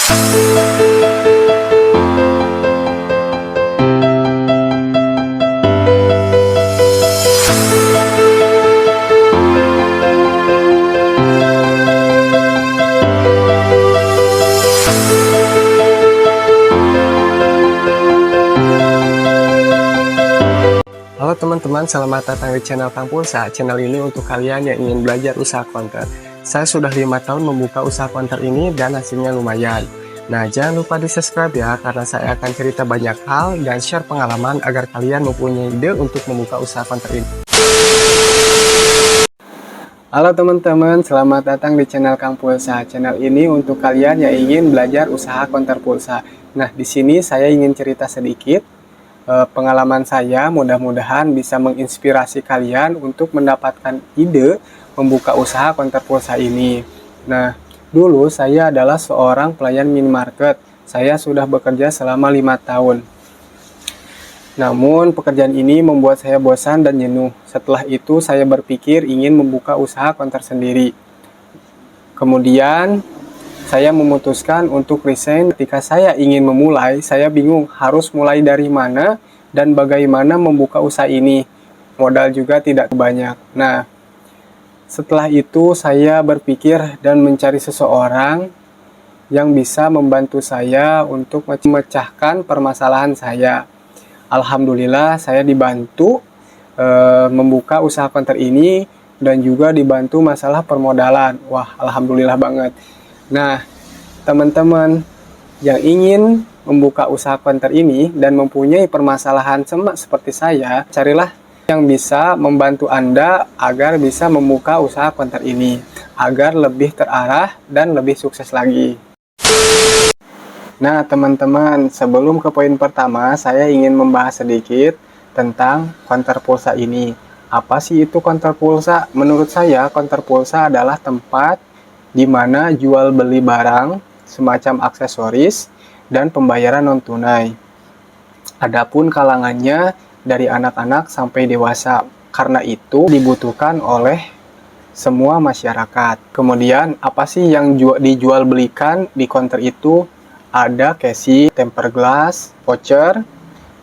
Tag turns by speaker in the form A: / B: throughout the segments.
A: Halo teman-teman, selamat datang di channel Kang Pulsa. Channel ini untuk kalian yang ingin belajar usaha konter. Saya sudah 5 tahun membuka usaha konter ini dan hasilnya lumayan. Nah, jangan lupa di subscribe ya, karena saya akan cerita banyak hal dan share pengalaman agar kalian mempunyai ide untuk membuka usaha konter ini. Halo teman-teman, selamat datang di channel Kang Pulsa. Channel ini untuk kalian yang ingin belajar usaha konter pulsa. Nah, di sini saya ingin cerita sedikit pengalaman saya, mudah-mudahan bisa menginspirasi kalian untuk mendapatkan ide membuka usaha konter pulsa ini. Nah, dulu saya adalah seorang pelayan minimarket. Saya sudah bekerja selama 5 tahun. Namun, pekerjaan ini membuat saya bosan dan jenuh. Setelah itu, saya berpikir ingin membuka usaha konter sendiri. Kemudian, saya memutuskan untuk resign. Ketika saya ingin memulai, saya bingung harus mulai dari mana dan bagaimana membuka usaha ini. Modal juga tidak banyak. Nah, setelah itu saya berpikir dan mencari seseorang yang bisa membantu saya untuk memecahkan permasalahan saya. Alhamdulillah saya dibantu membuka usaha konter ini dan juga dibantu masalah permodalan. Wah, alhamdulillah banget. Nah, teman-teman yang ingin membuka usaha konter ini dan mempunyai permasalahan sama seperti saya, carilah yang bisa membantu Anda agar bisa membuka usaha konter ini, agar lebih terarah dan lebih sukses lagi. Nah, teman-teman, sebelum ke poin pertama, saya ingin membahas sedikit tentang konter pulsa ini. Apa sih itu konter pulsa? Menurut saya, konter pulsa adalah tempat di mana jual beli barang semacam aksesoris dan pembayaran non tunai. Adapun kalangannya dari anak-anak sampai dewasa. Karena itu dibutuhkan oleh semua masyarakat. Kemudian apa sih yang dijual belikan di konter itu? Ada casing, tempered glass, voucher.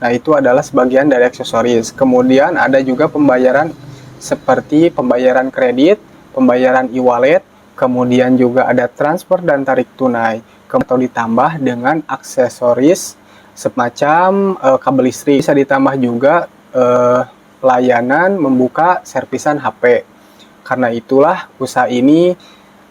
A: Nah, itu adalah sebagian dari aksesoris. Kemudian ada juga pembayaran seperti pembayaran kredit, pembayaran e-wallet, kemudian juga ada transfer dan tarik tunai, atau ditambah dengan aksesoris semacam kabel listrik. Bisa ditambah juga layanan membuka servisan HP. Karena itulah usaha ini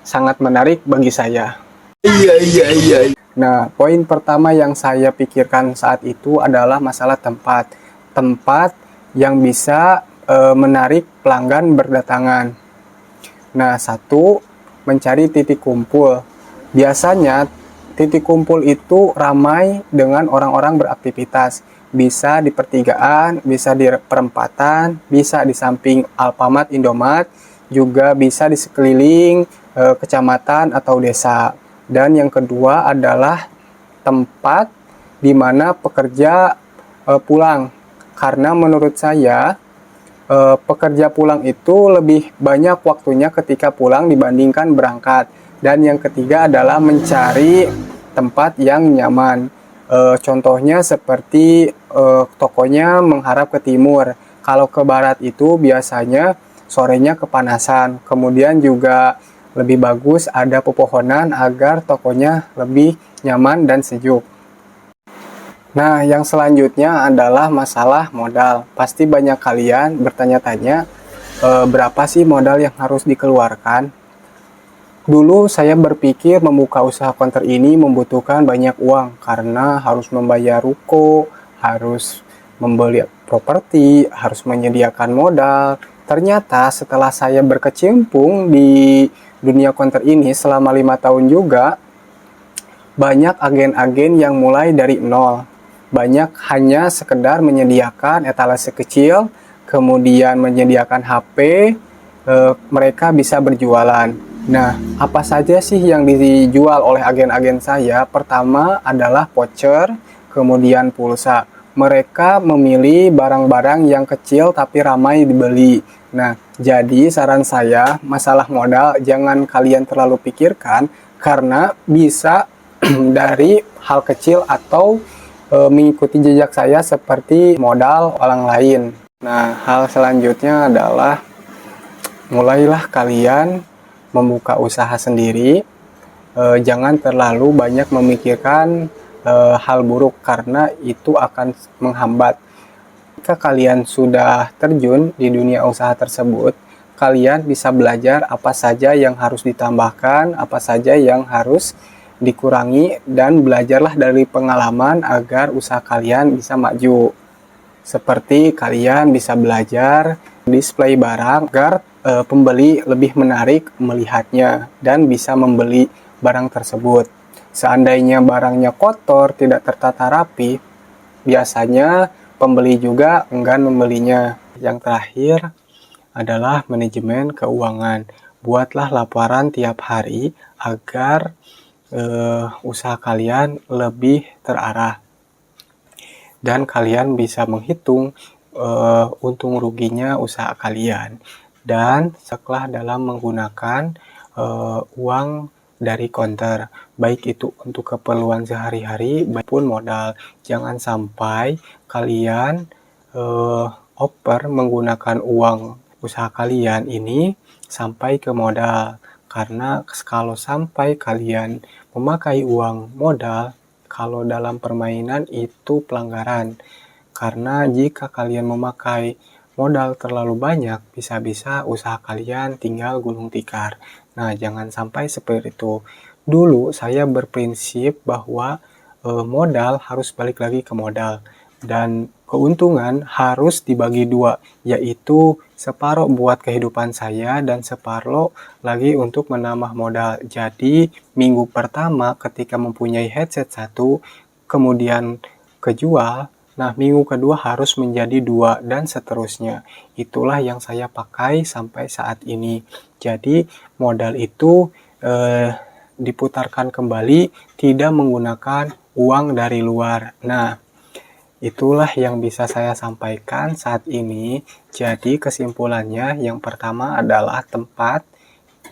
A: sangat menarik bagi saya. Iya. Nah, poin pertama yang saya pikirkan saat itu adalah masalah tempat. Tempat yang bisa menarik pelanggan berdatangan. Nah, satu, mencari titik kumpul. Biasanya titik kumpul itu ramai dengan orang-orang beraktivitas. Bisa di pertigaan, bisa di perempatan, bisa di samping Alfamart, Indomaret, juga bisa di sekeliling kecamatan atau desa. Dan yang kedua adalah tempat di mana pekerja pulang. Karena menurut saya pekerja pulang itu lebih banyak waktunya ketika pulang dibandingkan berangkat. Dan yang ketiga adalah mencari tempat yang nyaman. Contohnya seperti tokonya menghadap ke timur. Kalau ke barat itu biasanya sorenya kepanasan. Kemudian juga lebih bagus ada pepohonan agar tokonya lebih nyaman dan sejuk. Nah, yang selanjutnya adalah masalah modal. Pasti banyak kalian bertanya-tanya, berapa sih modal yang harus dikeluarkan? Dulu saya berpikir membuka usaha konter ini membutuhkan banyak uang, karena harus membayar ruko, harus membeli properti, harus menyediakan modal. Ternyata setelah saya berkecimpung di dunia konter ini selama 5 tahun juga, banyak agen-agen yang mulai dari nol. Banyak hanya sekedar menyediakan etalase kecil, kemudian menyediakan HP, mereka bisa berjualan. Nah, apa saja sih yang dijual oleh agen-agen saya? Pertama adalah voucher, kemudian pulsa. Mereka memilih barang-barang yang kecil tapi ramai dibeli. Nah, jadi saran saya, masalah modal jangan kalian terlalu pikirkan, karena bisa dari hal kecil atau mengikuti jejak saya seperti modal orang lain. Nah, hal selanjutnya adalah mulailah kalian membuka usaha sendiri. Jangan terlalu banyak memikirkan hal buruk karena itu akan menghambat. Jika kalian sudah terjun di dunia usaha tersebut, kalian bisa belajar apa saja yang harus ditambahkan, apa saja yang harus dikurangi, dan belajarlah dari pengalaman agar usaha kalian bisa maju. Seperti kalian bisa belajar display barang agar pembeli lebih menarik melihatnya dan bisa membeli barang tersebut. Seandainya barangnya kotor, tidak tertata rapi, biasanya pembeli juga enggan membelinya. Yang terakhir adalah manajemen keuangan. Buatlah laporan tiap hari agar usaha kalian lebih terarah dan kalian bisa menghitung untung ruginya usaha kalian, dan setelah dalam menggunakan uang dari konter, baik itu untuk keperluan sehari-hari maupun modal. Jangan sampai kalian oper menggunakan uang usaha kalian ini sampai ke modal, karena kalau sampai kalian memakai uang modal kalau dalam permainan itu pelanggaran, karena jika kalian memakai modal terlalu banyak bisa-bisa usaha kalian tinggal gulung tikar. Nah, jangan sampai seperti itu. Dulu saya berprinsip bahwa modal harus balik lagi ke modal dan keuntungan harus dibagi dua, yaitu separuh buat kehidupan saya dan separuh lagi untuk menambah modal. Jadi minggu pertama ketika mempunyai headset satu kemudian kejual, nah minggu kedua harus menjadi dua dan seterusnya. Itulah yang saya pakai sampai saat ini. Jadi modal itu diputarkan kembali, tidak menggunakan uang dari luar. Nah, itulah yang bisa saya sampaikan saat ini. Jadi kesimpulannya, yang pertama adalah tempat.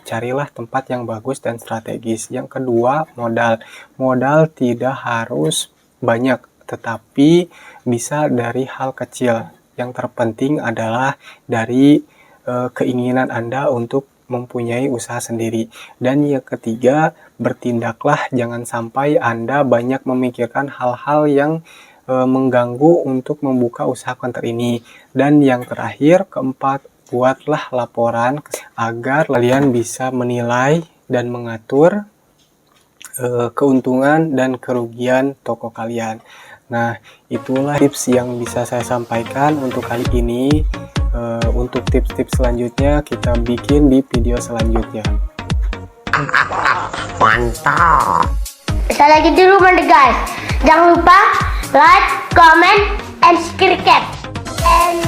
A: Carilah tempat yang bagus dan strategis. Yang kedua, modal. Modal tidak harus banyak, tetapi bisa dari hal kecil. Yang terpenting adalah dari keinginan Anda untuk mempunyai usaha sendiri. Dan yang ketiga, bertindaklah, jangan sampai Anda banyak memikirkan hal-hal yang mengganggu untuk membuka usaha konter ini. Dan yang terakhir, keempat, buatlah laporan agar kalian bisa menilai dan mengatur keuntungan dan kerugian toko kalian. Nah, itulah tips yang bisa saya sampaikan untuk kali ini. Untuk tips-tips selanjutnya kita bikin di video selanjutnya.
B: Mantap. Bisa lagi di rumah deh guys. Jangan lupa like, comment, and subscribe. And